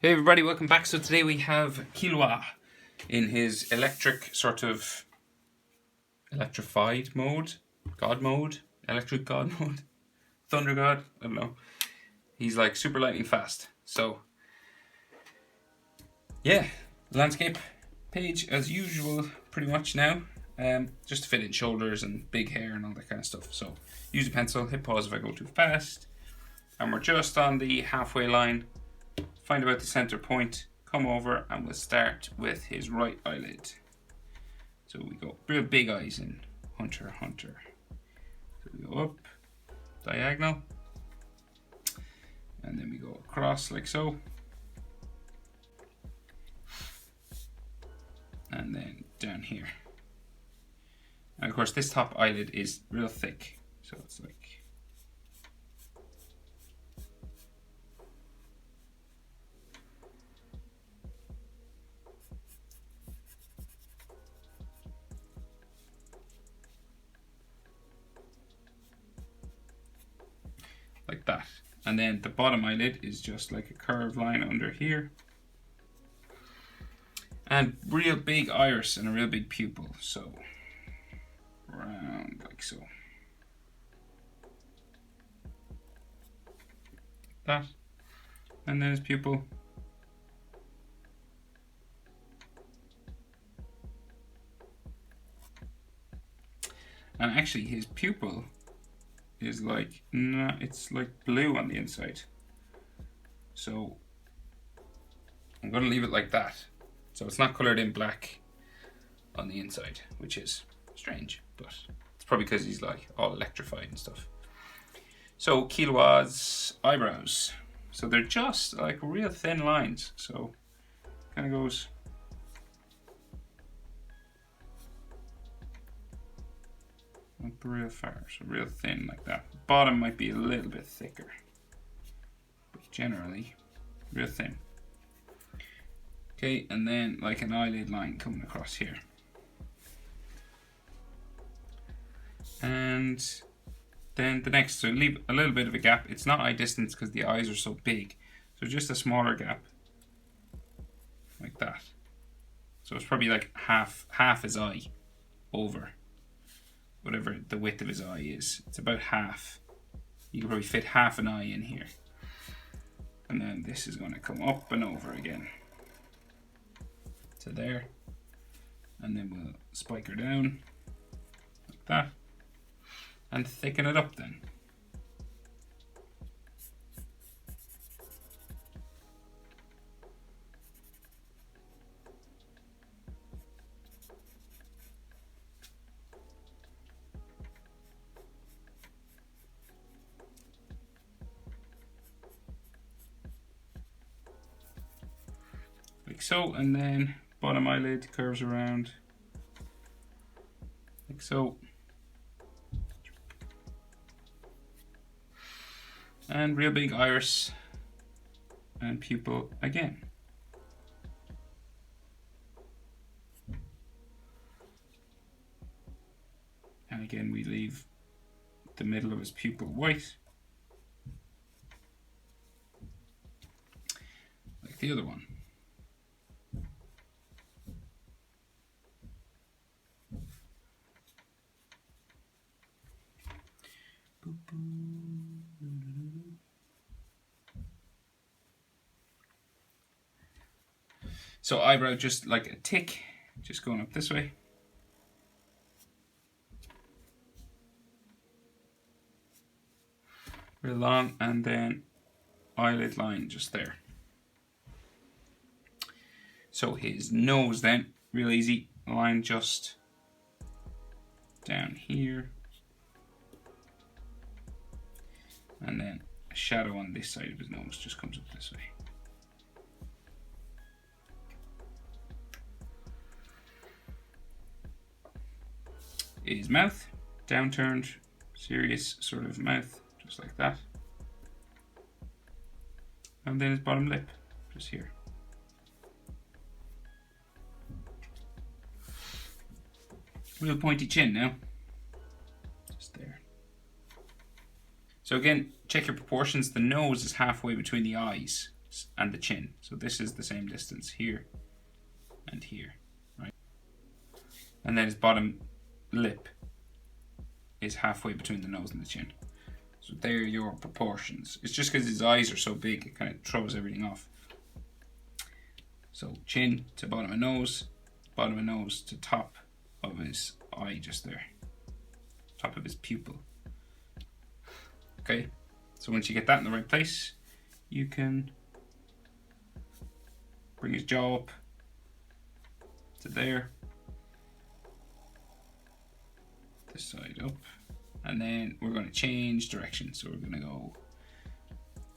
Hey everybody, welcome back. So today we have Killua in his electric sort of electrified mode, God mode, electric God mode, Thunder God, I don't know. He's like super lightning fast. So yeah, landscape page as usual pretty much now. Just to fit in shoulders and big hair and all that kind of stuff. So use a pencil, hit pause if I go too fast. And we're just on the halfway line. Find about the center point, come over, and we'll start with his right eyelid. So we go real big eyes in Hunter. So we go up, diagonal, and then we go across like so. And then down here. And of course this top eyelid is real thick, so it's like that. And then the bottom eyelid is just like a curved line under here. And real big iris and a real big pupil. So round like so. That. And then his pupil. And actually his pupil is like, no, it's like blue on the inside. So I'm going to leave it like that. So it's not colored in black on the inside, which is strange, but it's probably because he's like all electrified and stuff. So Killua's eyebrows. So they're just like real thin lines. So kind of goes up real far, so real thin like that. Bottom might be a little bit thicker, but generally real thin. Okay, and then like an eyelid line coming across here. And then the next, so leave a little bit of a gap. It's not eye distance because the eyes are so big. So just a smaller gap, like that. So it's probably like half his eye over whatever the width of his eye is. It's about half. You can probably fit half an eye in here. And then this is going to come up and over again to there. And then we'll spike her down like that. And thicken it up then. Like so, and then bottom eyelid curves around like so. And real big iris and pupil again. And again we leave the middle of his pupil white, like the other one. So eyebrow just like a tick, just going up this way. Real long, and then eyelid line just there. So his nose then, real easy, line just down here. And then a shadow on this side of his nose just comes up this way. His mouth, downturned, serious sort of mouth, just like that. And then his bottom lip, just here. Real pointy chin now, just there. So again, check your proportions. The nose is halfway between the eyes. and the chin. So this is the same distance here and here, right? And then his bottom lip is halfway between the nose and the chin. So there are your proportions. It's just because his eyes are so big, it kind of throws everything off. So chin to bottom of nose to top of his eye, just there, top of his pupil. Okay, so once you get that in the right place, you can bring his jaw up to there, this side up, and then we're going to change direction. So we're going to go,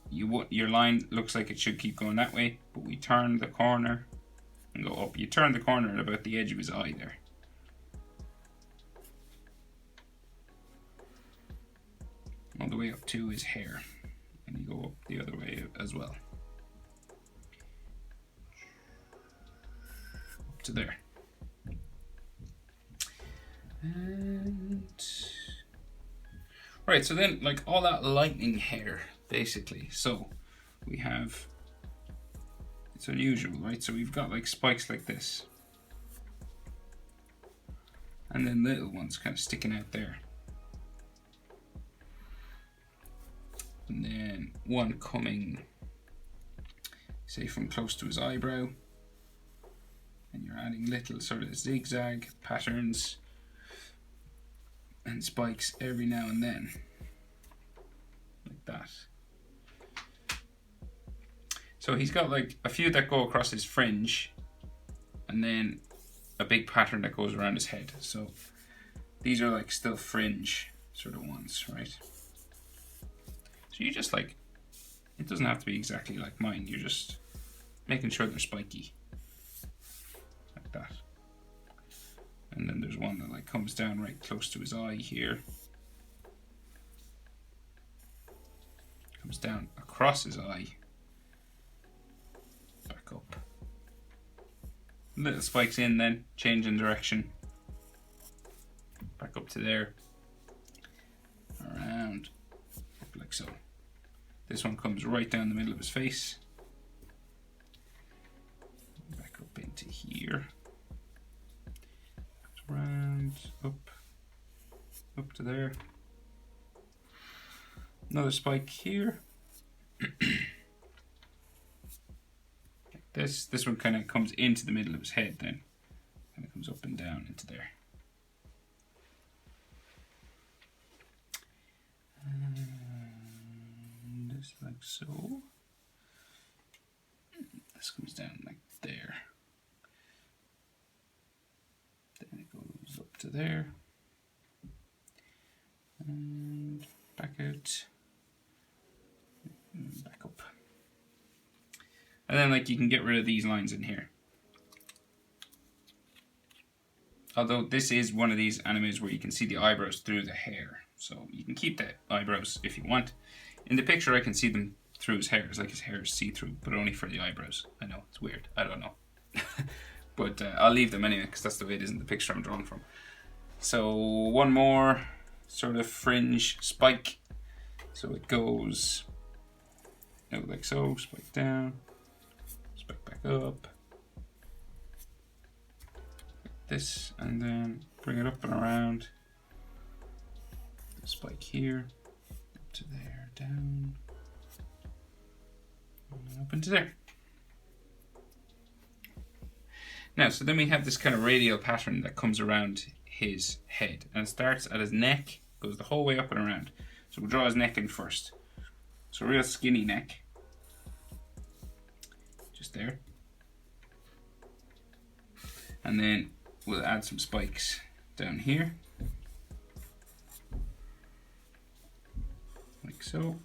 your line looks like it should keep going that way, but we turn the corner and go up. You turn the corner at about the edge of his eye there. All the way up to his hair, and you go up the other way as well, up to there. And right, so then like all that lightning hair basically, so we have, it's unusual, right? So we've got like spikes like this, and then little ones kind of sticking out there, and then one coming, say, from close to his eyebrow, and you're adding little sort of zigzag patterns and spikes every now and then, like that. So he's got like a few that go across his fringe, and then a big pattern that goes around his head. So these are like still fringe sort of ones, right? So you just like, it doesn't have to be exactly like mine, you're just making sure they're spiky, like that. And then there's one that like comes down right close to his eye here, comes down across his eye, back up. Little spikes in, then change in direction, back up to there, around, up like so. This one comes right down the middle of his face, back up into here, around, up to there. Another spike here. This one kind of comes into the middle of his head, then kind of comes up and down into there. And just like so. This comes down like there. Then it goes up to there. And back out. And back up. And then like you can get rid of these lines in here. Although this is one of these animes where you can see the eyebrows through the hair. So you can keep the eyebrows if you want. In the picture I can see them through his hair. It's like his hair is see-through, but only for the eyebrows. I know, it's weird. I don't know. But I'll leave them anyway, because that's the way it is in the picture I'm drawn from. So one more sort of fringe spike. So it goes like so, spike down, spike back up, like this, and then bring it up and around. The spike here, up to there, down, and up into there. Now, so then we have this kind of radial pattern that comes around his head, and it starts at his neck, goes the whole way up and around. So we'll draw his neck in first. So a real skinny neck, just there. And then we'll add some spikes down here, like so.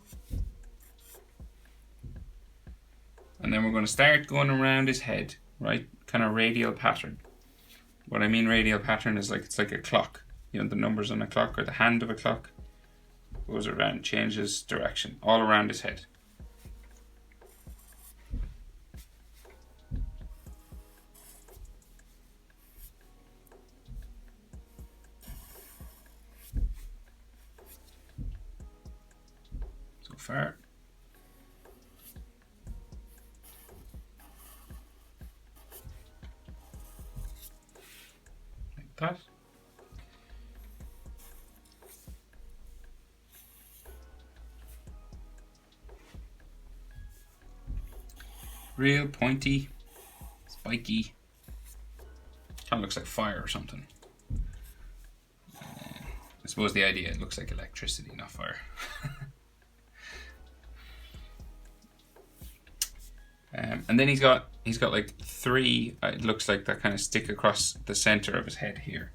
And then we're going to start going around his head, right? Kind of radial pattern. What I mean radial pattern is like, it's like a clock. You know, the numbers on a clock, or the hand of a clock, goes around, changes direction, all around his head. So far. that. Real pointy, spiky. Kind of looks like fire or something. I suppose the idea, it looks like electricity, not fire. And then he's got like 3, it looks like, that kind of stick across the center of his head here.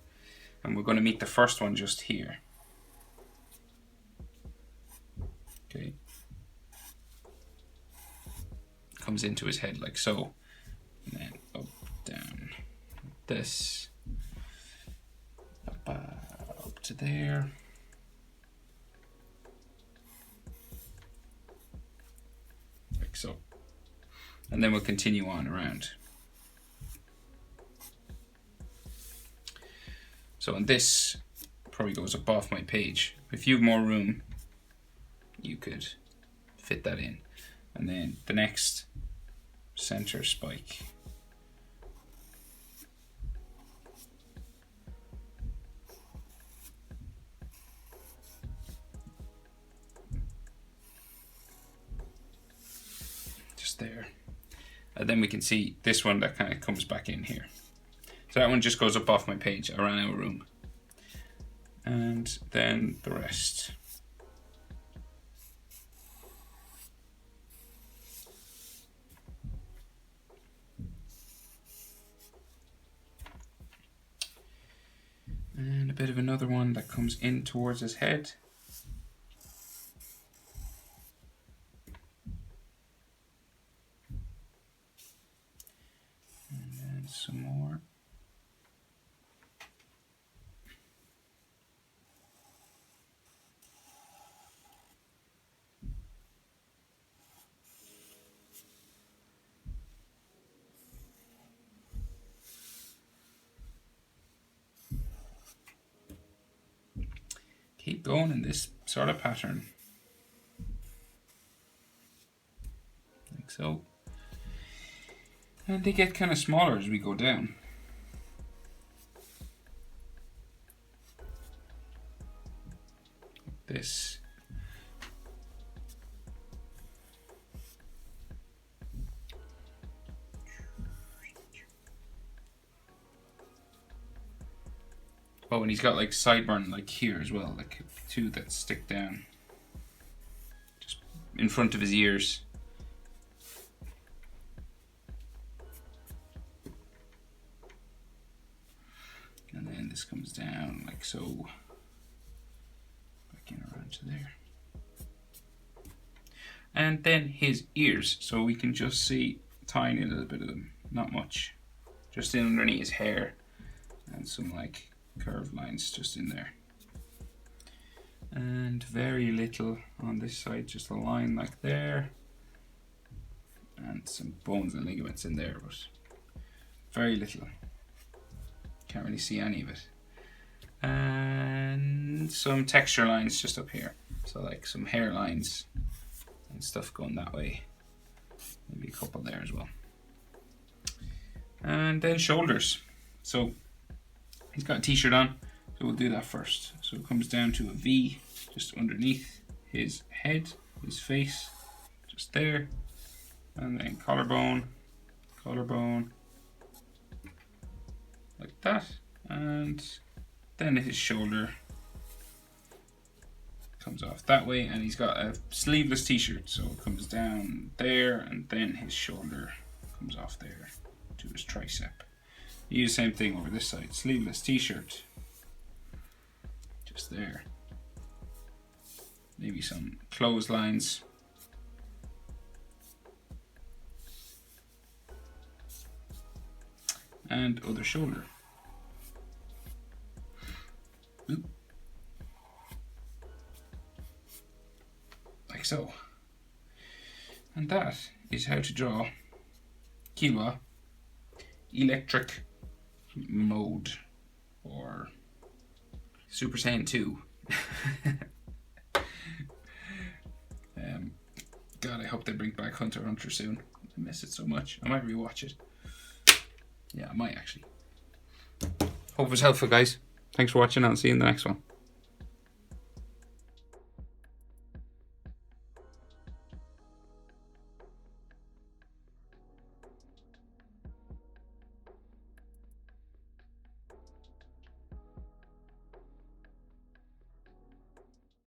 And we're going to meet the first one just here. Okay. Comes into his head like so. And then up, down, like this. Up to there. Like so. And then we'll continue on around. So, and this probably goes up off my page. If you have more room, you could fit that in. And then the next center spike. Just there. And then we can see this one that kind of comes back in here. So that one just goes up off my page. I ran out of room. And then the rest. And a bit of another one that comes in towards his head. And then some more. Keep going in this sort of pattern. Like so. And they get kind of smaller as we go down. Like this. Oh, and he's got like sideburn like here as well, like 2 that stick down. Just in front of his ears. And then this comes down like so. Back in around to there. And then his ears. So we can just see a tiny little bit of them. Not much. Just in underneath his hair. And some like curved lines just in there. And very little on this side. Just a line like there. And some bones and ligaments in there. But very little. Can't really see any of it. And some texture lines just up here. So like some hair lines and stuff going that way. Maybe a couple there as well. And then shoulders. So he's got a t-shirt on, so we'll do that first. So it comes down to a V just underneath his head, his face, just there. And then collarbone, collarbone, like that. And then his shoulder comes off that way, and he's got a sleeveless t-shirt, so it comes down there, and then his shoulder comes off there to his tricep. You do the same thing over this side, sleeveless t-shirt, just there. Maybe some clotheslines. And other shoulder. Oop. Like so. And that is how to draw Killua electric mode, or Super Saiyan 2. God, I hope they bring back Hunter x Hunter soon. I miss it so much. I might rewatch it. Yeah, I might actually. Hope it was helpful, guys. Thanks for watching, and I'll see you in the next one.